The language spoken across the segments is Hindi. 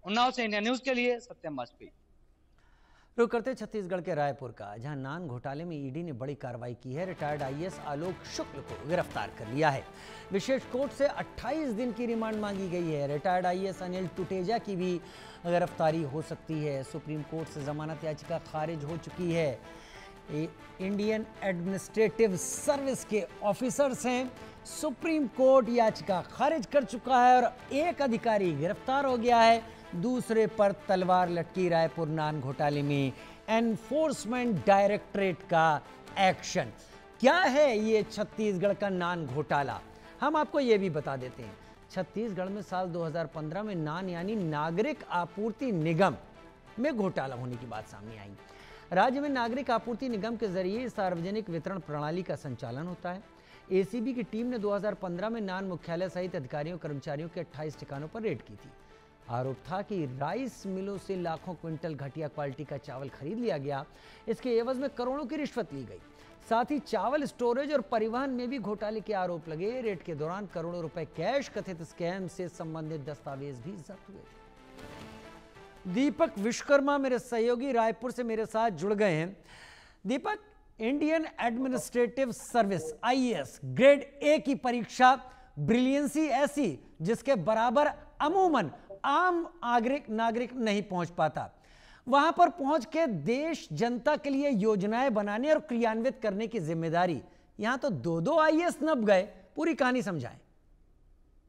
उन्नाव से इंडिया न्यूज के लिए सत्यम बाजपेयी। रुक करते छत्तीसगढ़ के रायपुर का, जहां नान घोटाले में ईडी ने बड़ी कार्रवाई की है। रिटायर्ड आईएएस आलोक शुक्ल को गिरफ्तार कर लिया है। विशेष कोर्ट से 28 दिन की रिमांड मांगी गई है। रिटायर्ड आईएएस अनिल टुटेजा की भी गिरफ्तारी हो सकती है। सुप्रीम कोर्ट से जमानत याचिका खारिज हो चुकी है। इंडियन एडमिनिस्ट्रेटिव सर्विस के ऑफिसर्स हैं। सुप्रीम कोर्ट याचिका खारिज कर चुका है और एक अधिकारी गिरफ्तार हो गया है। दूसरे पर तलवार लटकी रायपुर नान घोटाले में एनफोर्समेंट डायरेक्टरेट का एक्शन। क्या है ये छत्तीसगढ़ का नान घोटाला, हम आपको ये भी बता देते हैं। छत्तीसगढ़ में साल 2015 में नान यानी नागरिक आपूर्ति निगम में घोटाला होने की बात सामने आई। राज्य में नागरिक आपूर्ति निगम के जरिए सार्वजनिक वितरण प्रणाली का संचालन होता है। एसीबी की टीम ने 2015 में नान मुख्यालय सहित अधिकारियों कर्मचारियों के 28 ठिकानों पर रेड की थी। आरोप था कि राइस मिलों से लाखों क्विंटल घटिया क्वालिटी का चावल खरीद लिया गया। इसके एवज में करोड़ों की रिश्वत ली गई। साथ ही चावल स्टोरेज और परिवहन में भी घोटाले के आरोप लगे। रेड के दौरान करोड़ों रुपए कैश, कथित स्कैम से संबंधित दस्तावेज भी जब्त हुए। दीपक विश्वकर्मा मेरे सहयोगी रायपुर से मेरे साथ जुड़ गए हैं। Deepak, Indian administrative service IAS grade A की परीक्षा ब्रिलियंसी ऐसी जिसके बराबर अमूमन आम नागरिक नहीं पहुंच पाता। वहां पर पहुंच के देश जनता के लिए योजनाएं बनाने और क्रियान्वित करने की जिम्मेदारी, यहां तो दो आईएएस नब गए। पूरी कहानी समझाएं।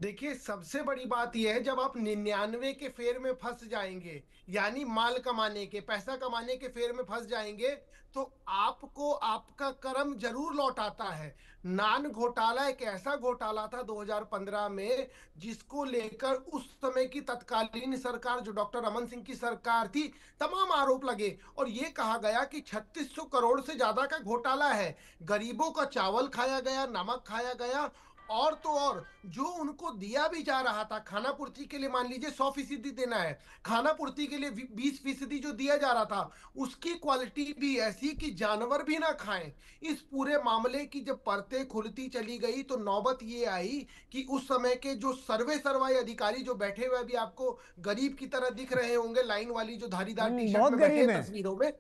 देखिए, सबसे बड़ी बात यह है, जब आप 99 के फेर में फंस जाएंगे, यानी माल कमाने के, पैसा कमाने के फेर में फंस जाएंगे, तो आपको आपका कर्म जरूर लौट आता है। नान घोटाला एक ऐसा घोटाला था 2015 में, जिसको लेकर उस समय की तत्कालीन सरकार, जो डॉक्टर रमन सिंह की सरकार थी, तमाम आरोप लगे और ये कहा गया कि 3600 करोड़ से ज्यादा का घोटाला है। गरीबों का चावल खाया गया, नमक खाया गया, और तो और जो उनको दिया भी जा रहा था खाना पूर्ति के लिए, मान लीजिए 100% देना है, खाना पूर्ति के लिए 20% जो दिया जा रहा था, उसकी क्वालिटी भी ऐसी कि जानवर भी ना खाएं। इस पूरे मामले की जब परतें खुलती चली गई तो नौबत ये आई कि उस समय के जो सर्वाई अधिकारी जो बैठे हुए, अभी आपको गरीब की तरह दिख रहे होंगे, लाइन वाली जो धारीदार टी शर्ट में बैठे तस्वीरों में,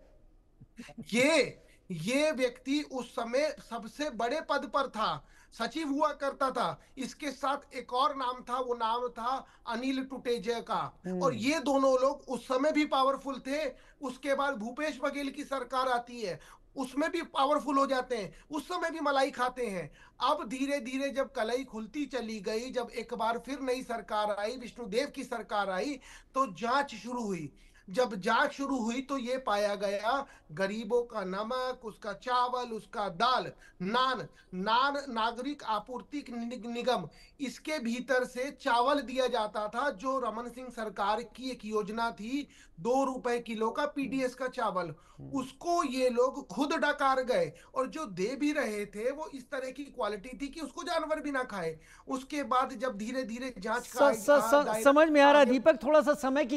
ये व्यक्ति उस समय सबसे बड़े पद पर था, सचिव हुआ करता था। इसके साथ एक और नाम था, वो नाम था अनिल टुटेजा का, और ये दोनों लोग उस समय भी पावरफुल थे। उसके बाद भूपेश बघेल की सरकार आती है, उसमें भी पावरफुल हो जाते हैं, उस समय भी मलाई खाते हैं। अब धीरे धीरे जब कलई खुलती चली गई, जब एक बार फिर नई सरकार आई, विष्णुदेव की सरकार आई, तो जांच शुरू हुई। जब जांच शुरू हुई तो ये पाया गया, गरीबों का नमक, उसका चावल, उसका दाल, नान नागरिक आपूर्ति निगम, इसके भीतर से चावल दिया जाता था, जो रमन सिंह सरकार की एक योजना थी, 2 रुपए किलो का पीडीएस का चावल, उसको ये लोग खुद डकार गए। और जो दे भी रहे थे वो इस तरह की क्वालिटी थी कि उसको जानवर भी ना खाए। उसके बाद जब धीरे धीरे जांच का समझ में आ रहा है दीपक, थोड़ा सा समय की